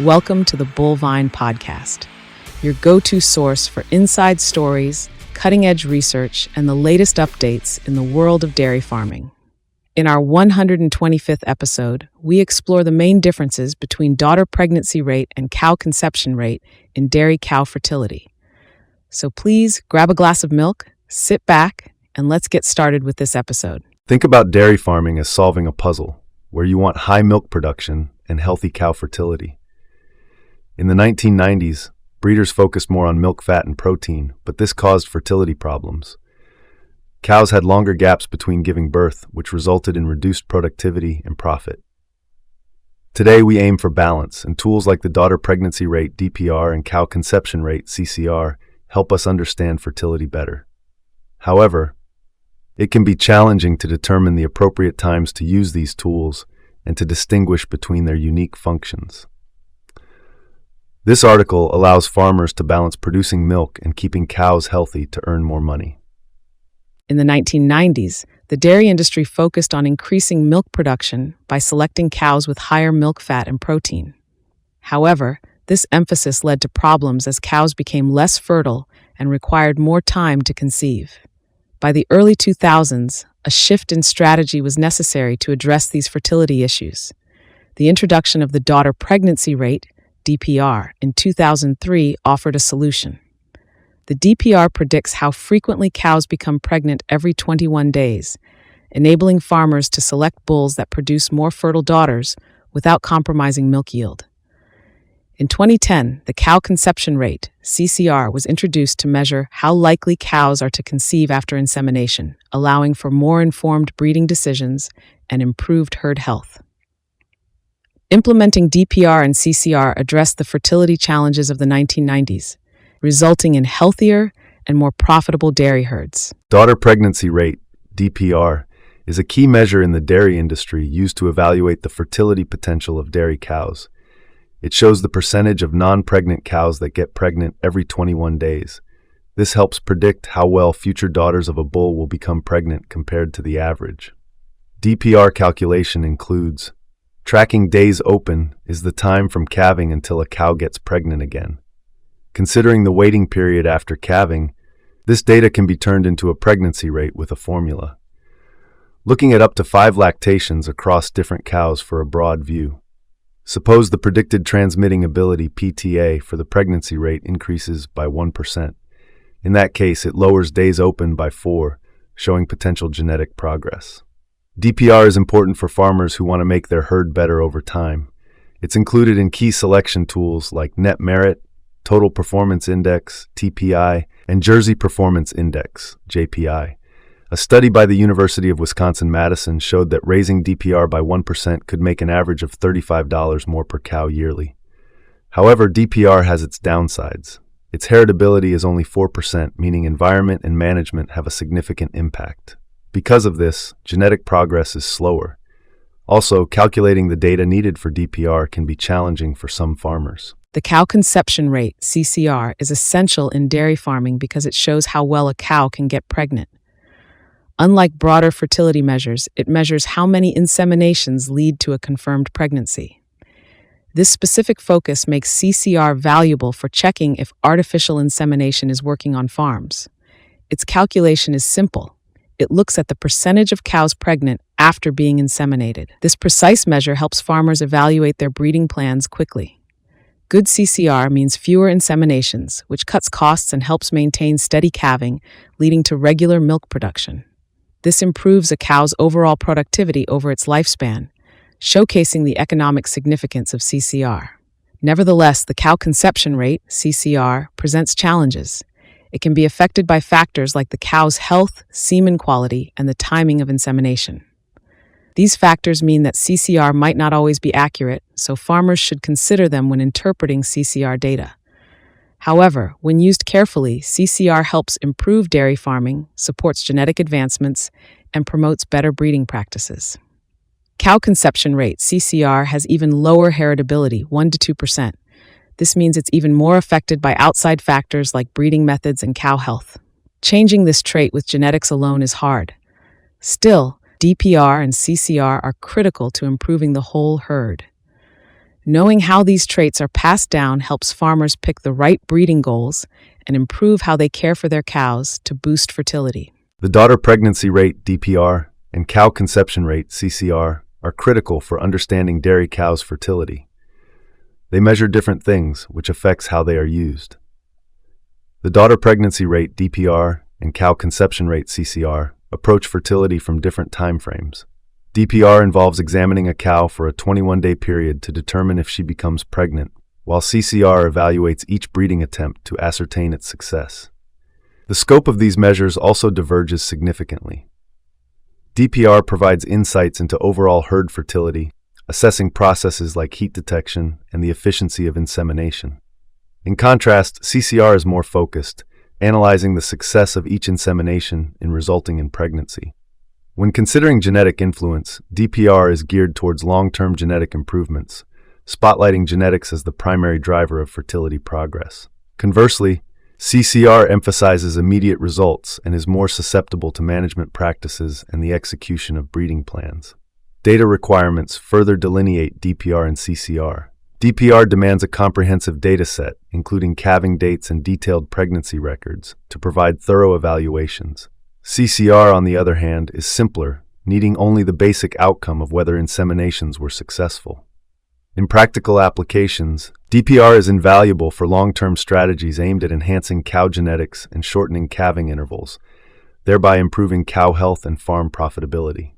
Welcome to the Bullvine Podcast, your go-to source for inside stories, cutting-edge research, and the latest updates in the world of dairy farming. In our 125th episode, we explore the main differences between daughter pregnancy rate and cow conception rate in dairy cow fertility. So please grab a glass of milk, sit back, and let's get started with this episode. Think about dairy farming as solving a puzzle, where you want high milk production and healthy cow fertility. In the 1990s, breeders focused more on milk fat and protein, but this caused fertility problems. Cows had longer gaps between giving birth, which resulted in reduced productivity and profit. Today, we aim for balance, and tools like the daughter pregnancy rate, DPR, and cow conception rate, CCR, help us understand fertility better. However, it can be challenging to determine the appropriate times to use these tools and to distinguish between their unique functions. This article allows farmers to balance producing milk and keeping cows healthy to earn more money. In the 1990s, the dairy industry focused on increasing milk production by selecting cows with higher milk fat and protein. However, this emphasis led to problems as cows became less fertile and required more time to conceive. By the early 2000s, a shift in strategy was necessary to address these fertility issues. The introduction of the daughter pregnancy rate, DPR, in 2003 offered a solution. The DPR predicts how frequently cows become pregnant every 21 days, enabling farmers to select bulls that produce more fertile daughters without compromising milk yield. In 2010, the cow conception rate, CCR, was introduced to measure how likely cows are to conceive after insemination, allowing for more informed breeding decisions and improved herd health. Implementing DPR and CCR addressed the fertility challenges of the 1990s, resulting in healthier and more profitable dairy herds. Daughter pregnancy rate, DPR, is a key measure in the dairy industry used to evaluate the fertility potential of dairy cows. It shows the percentage of non-pregnant cows that get pregnant every 21 days. This helps predict how well future daughters of a bull will become pregnant compared to the average. DPR calculation includes tracking days open is the time from calving until a cow gets pregnant again. Considering the waiting period after calving, this data can be turned into a pregnancy rate with a formula. Looking at up to 5 lactations across different cows for a broad view. Suppose the predicted transmitting ability, PTA, for the pregnancy rate increases by 1%. In that case, it lowers days open by 4, showing potential genetic progress. DPR is important for farmers who want to make their herd better over time. It's included in key selection tools like Net Merit, Total Performance Index, TPI, and Jersey Performance Index, JPI. A study by the University of Wisconsin-Madison showed that raising DPR by 1% could make an average of $35 more per cow yearly. However, DPR has its downsides. Its heritability is only 4%, meaning environment and management have a significant impact. Because of this, genetic progress is slower. Also, calculating the data needed for DPR can be challenging for some farmers. The cow conception rate, CCR, is essential in dairy farming because it shows how well a cow can get pregnant. Unlike broader fertility measures, it measures how many inseminations lead to a confirmed pregnancy. This specific focus makes CCR valuable for checking if artificial insemination is working on farms. Its calculation is simple. It looks at the percentage of cows pregnant after being inseminated. This precise measure helps farmers evaluate their breeding plans quickly. Good CCR means fewer inseminations, which cuts costs and helps maintain steady calving, leading to regular milk production. This improves a cow's overall productivity over its lifespan, showcasing the economic significance of CCR. Nevertheless, the cow conception rate, CCR, presents challenges. It can be affected by factors like the cow's health, semen quality, and the timing of insemination. These factors mean that CCR might not always be accurate, so farmers should consider them when interpreting CCR data. However, when used carefully, CCR helps improve dairy farming, supports genetic advancements, and promotes better breeding practices. Cow conception rate, CCR, has even lower heritability, 1 to 2%. This means it's even more affected by outside factors like breeding methods and cow health. Changing this trait with genetics alone is hard. Still, DPR and CCR are critical to improving the whole herd. Knowing how these traits are passed down helps farmers pick the right breeding goals and improve how they care for their cows to boost fertility. The daughter pregnancy rate, DPR, and cow conception rate, CCR, are critical for understanding dairy cows' fertility. They measure different things, which affects how they are used. The daughter pregnancy rate, DPR, and cow conception rate, CCR, approach fertility from different time frames. DPR involves examining a cow for a 21-day period to determine if she becomes pregnant, while CCR evaluates each breeding attempt to ascertain its success. The scope of these measures also diverges significantly. DPR provides insights into overall herd fertility, assessing processes like heat detection and the efficiency of insemination. In contrast, CCR is more focused, analyzing the success of each insemination resulting in pregnancy. When considering genetic influence, DPR is geared towards long-term genetic improvements, spotlighting genetics as the primary driver of fertility progress. Conversely, CCR emphasizes immediate results and is more susceptible to management practices and the execution of breeding plans. Data requirements further delineate DPR and CCR. DPR demands a comprehensive data set, including calving dates and detailed pregnancy records, to provide thorough evaluations. CCR, on the other hand, is simpler, needing only the basic outcome of whether inseminations were successful. In practical applications, DPR is invaluable for long-term strategies aimed at enhancing cow genetics and shortening calving intervals, thereby improving cow health and farm profitability.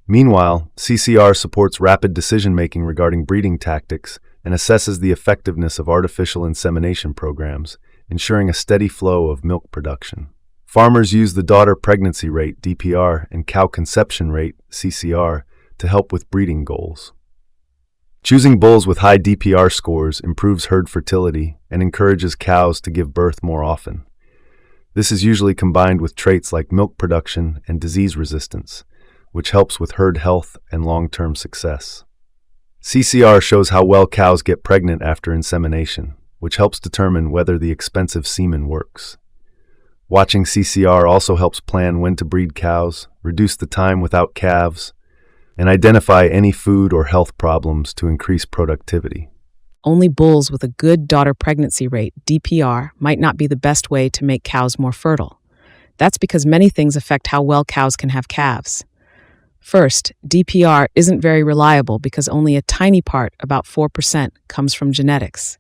Meanwhile, CCR supports rapid decision-making regarding breeding tactics and assesses the effectiveness of artificial insemination programs, ensuring a steady flow of milk production. Farmers use the daughter pregnancy rate, DPR, and cow conception rate, CCR, to help with breeding goals. Choosing bulls with high DPR scores improves herd fertility and encourages cows to give birth more often. This is usually combined with traits like milk production and disease resistance, which helps with herd health and long-term success. CCR shows how well cows get pregnant after insemination, which helps determine whether the expensive semen works. Watching CCR also helps plan when to breed cows, reduce the time without calves, and identify any food or health problems to increase productivity. Only bulls with a good daughter pregnancy rate, DPR, might not be the best way to make cows more fertile. That's because many things affect how well cows can have calves. First, DPR isn't very reliable because only a tiny part, about 4%, comes from genetics.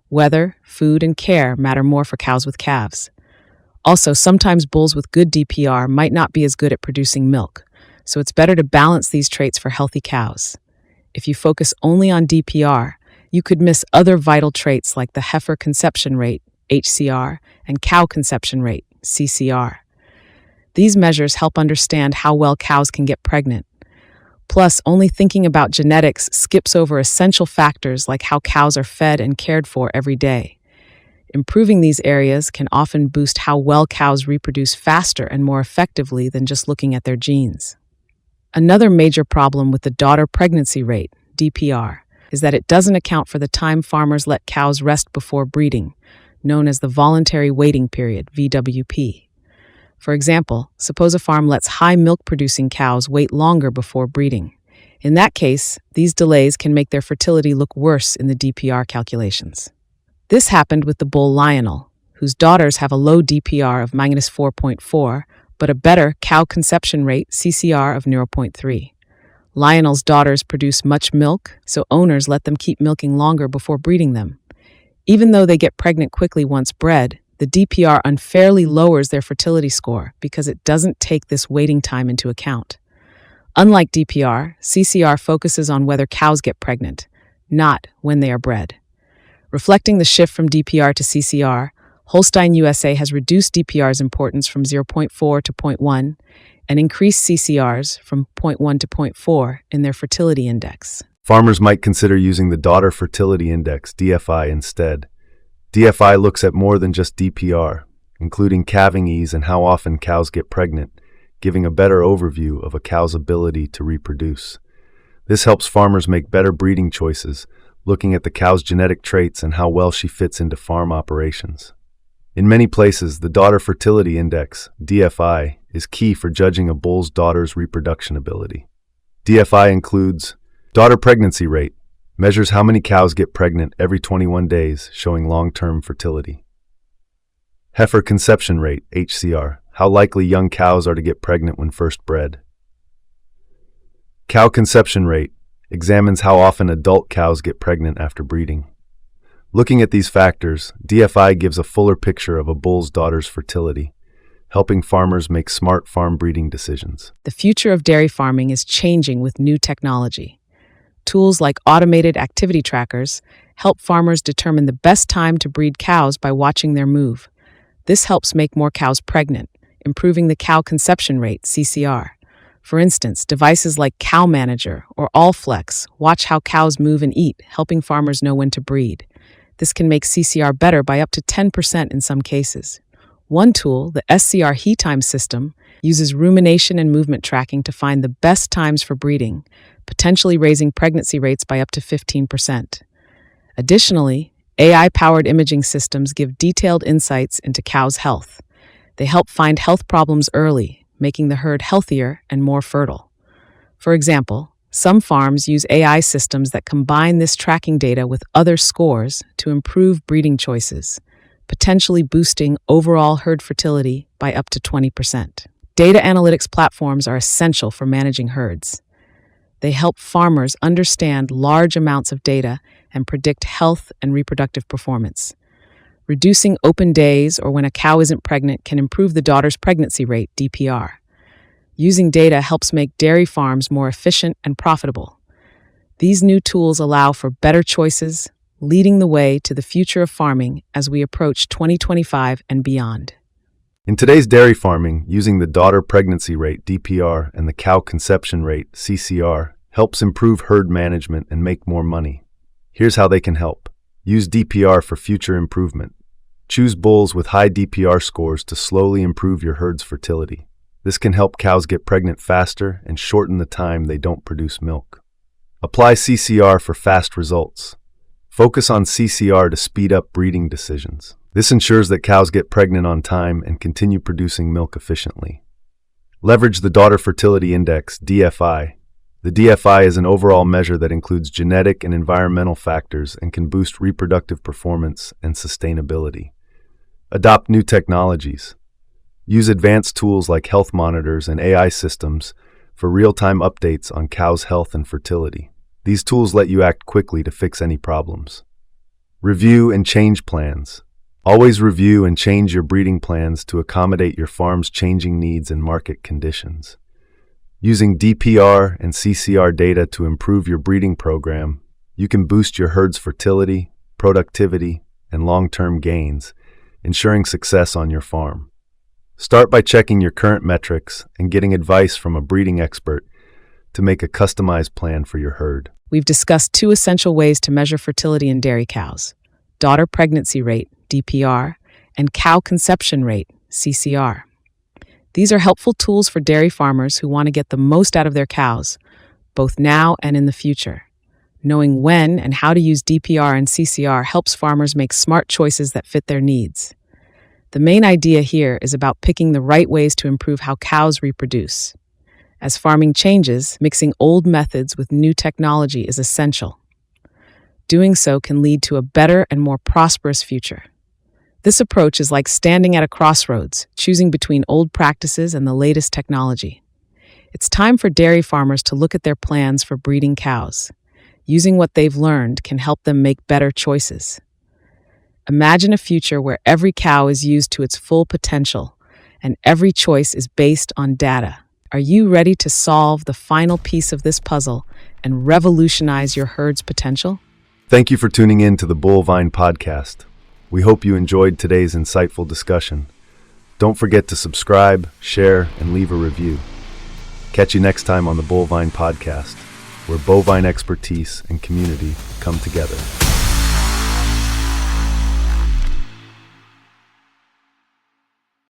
Weather, food, and care matter more for cows with calves. Also, sometimes bulls with good DPR might not be as good at producing milk, so it's better to balance these traits for healthy cows. If you focus only on DPR, you could miss other vital traits like the heifer conception rate, HCR, and cow conception rate, CCR. These measures help understand how well cows can get pregnant. Plus, only thinking about genetics skips over essential factors like how cows are fed and cared for every day. Improving these areas can often boost how well cows reproduce faster and more effectively than just looking at their genes. Another major problem with the daughter pregnancy rate, DPR, is that it doesn't account for the time farmers let cows rest before breeding, known as the voluntary waiting period, VWP. For example, suppose a farm lets high milk-producing cows wait longer before breeding. In that case, these delays can make their fertility look worse in the DPR calculations. This happened with the bull Lionel, whose daughters have a low DPR of -4.4, but a better cow conception rate, CCR, of 0.3. Lionel's daughters produce much milk, so owners let them keep milking longer before breeding them. Even though they get pregnant quickly once bred, the DPR unfairly lowers their fertility score because it doesn't take this waiting time into account. Unlike DPR, CCR focuses on whether cows get pregnant, not when they are bred. Reflecting the shift from DPR to CCR, Holstein USA has reduced DPR's importance from 0.4 to 0.1 and increased CCRs from 0.1 to 0.4 in their fertility index. Farmers might consider using the Daughter Fertility Index, DFI, instead. DFI looks at more than just DPR, including calving ease and how often cows get pregnant, giving a better overview of a cow's ability to reproduce. This helps farmers make better breeding choices, looking at the cow's genetic traits and how well she fits into farm operations. In many places, the Daughter Fertility Index, DFI, is key for judging a bull's daughter's reproduction ability. DFI includes daughter pregnancy rate, Measures how many cows get pregnant every 21 days, showing long-term fertility. Heifer conception rate, HCR, how likely young cows are to get pregnant when first bred. Cow conception rate, examines how often adult cows get pregnant after breeding. Looking at these factors, DFI gives a fuller picture of a bull's daughter's fertility, helping farmers make smart farm breeding decisions. The future of dairy farming is changing with new technology. Tools like automated activity trackers help farmers determine the best time to breed cows by watching their move. This helps make more cows pregnant, improving the cow conception rate, CCR. For instance, devices like Cow Manager or AllFlex watch how cows move and eat, helping farmers know when to breed. This can make CCR better by up to 10% in some cases. One tool, the SCR He Time system, uses rumination and movement tracking to find the best times for breeding, potentially raising pregnancy rates by up to 15%. Additionally, AI-powered imaging systems give detailed insights into cows' health. They help find health problems early, making the herd healthier and more fertile. For example, some farms use AI systems that combine this tracking data with other scores to improve breeding choices, potentially boosting overall herd fertility by up to 20%. Data analytics platforms are essential for managing herds. They help farmers understand large amounts of data and predict health and reproductive performance. Reducing open days or when a cow isn't pregnant can improve the daughter's pregnancy rate, DPR. Using data helps make dairy farms more efficient and profitable. These new tools allow for better choices, leading the way to the future of farming as we approach 2025 and beyond. In today's dairy farming, using the daughter pregnancy rate, DPR, and the cow conception rate, CCR, helps improve herd management and make more money. Here's how they can help. Use DPR for future improvement. Choose bulls with high DPR scores to slowly improve your herd's fertility. This can help cows get pregnant faster and shorten the time they don't produce milk. Apply CCR for fast results. Focus on CCR to speed up breeding decisions. This ensures that cows get pregnant on time and continue producing milk efficiently. Leverage the Daughter Fertility Index, DFI. The DFI is an overall measure that includes genetic and environmental factors and can boost reproductive performance and sustainability. Adopt new technologies. Use advanced tools like health monitors and AI systems for real-time updates on cows' health and fertility. These tools let you act quickly to fix any problems. Review and change plans. Always review and change your breeding plans to accommodate your farm's changing needs and market conditions. Using DPR and CCR data to improve your breeding program, you can boost your herd's fertility, productivity, and long-term gains, ensuring success on your farm. Start by checking your current metrics and getting advice from a breeding expert to make a customized plan for your herd. We've discussed two essential ways to measure fertility in dairy cows: daughter pregnancy rate, DPR, and cow conception rate, CCR. These are helpful tools for dairy farmers who want to get the most out of their cows, both now and in the future. Knowing when and how to use DPR and CCR helps farmers make smart choices that fit their needs. The main idea here is about picking the right ways to improve how cows reproduce. As farming changes, mixing old methods with new technology is essential. Doing so can lead to a better and more prosperous future. This approach is like standing at a crossroads, choosing between old practices and the latest technology. It's time for dairy farmers to look at their plans for breeding cows. Using what they've learned can help them make better choices. Imagine a future where every cow is used to its full potential and every choice is based on data. Are you ready to solve the final piece of this puzzle and revolutionize your herd's potential? Thank you for tuning in to the Bullvine Podcast. We hope you enjoyed today's insightful discussion. Don't forget to subscribe, share, and leave a review. Catch you next time on the Bullvine Podcast, where bovine expertise and community come together.